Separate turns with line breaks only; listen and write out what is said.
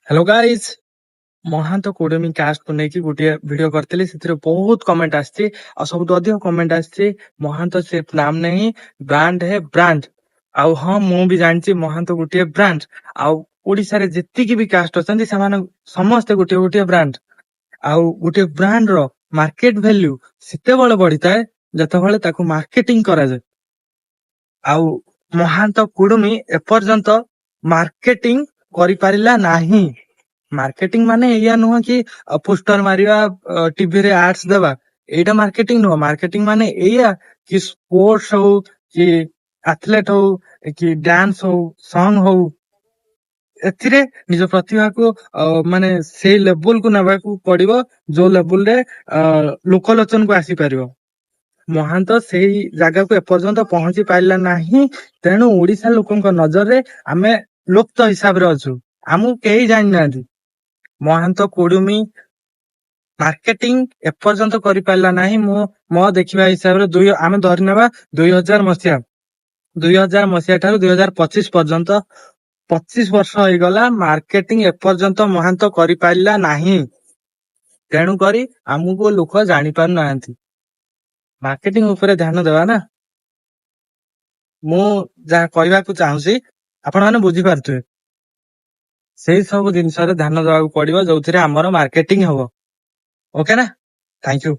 Hello guys महांत Kudmi cast को लेकिन गोटे वीडियो करते बहुत कमेंट आसी सब अधिक कमेंट आसी महांत सिर्फ नाम नहीं ब्रांड है ब्रांड आउ हाँ मु भी जानी महांत गोटे ब्रांड आउ ओडिशा रे जेतिकी भी कास्ट अच्छा समस्ते गोटे गोटे ब्रांड आउ गोटे ब्रांड रो मार्केट वैल्यू सेते बळे बढ़ी थाए जतबेले ताकू मार्केटिंग करा जाए आउ महांत कुडमी एपर्यंत मार्केटिंग करि पारिला नाही। मार्केटिंग माने या नुह कि पोस्टर मारिया टीवी रे एड्स देवा एटा मार्केटिंग नुह। मार्केटिंग माने या कि स्पोर्ट्स हो कि एथलेट हो कि डांस हो सॉन्ग हो एथिरे निज प्रतिभा को माने से लेवल को नबा को पड़िबो जो लेवल रे लोकलोचन को आसी परिबो। महांत से जगह को एपर्यंत पहुंची पाइला नाही तेणु ओडिशा लोकन नजर रे आमे लुप्त हिसाब रे अछु आमु केही जानि नांती। महांत कुडुमी मार्केटिंग एपर्यंत करि पाइला नाही। मो देखिबा हिसाब रे आमे धरि नेबा 2000 मसिया 2000 मसिया ठारू 2025 पर्यंत 25 वर्ष होई गला मार्केटिंग एपर्यंत महांत करि पाइला नाही तेणु करी आमुको लोक जानि पारु नांती। मार्केटिंग ऊपर ध्यान देवा ना मु जा कहबा को चाहूसी आपण माने बुझी पारथुए सेही सब जिनस ध्यान देवा पड़िबो जोथिरे हमर मार्केटिंग हबो। ओके ना थैंक यू।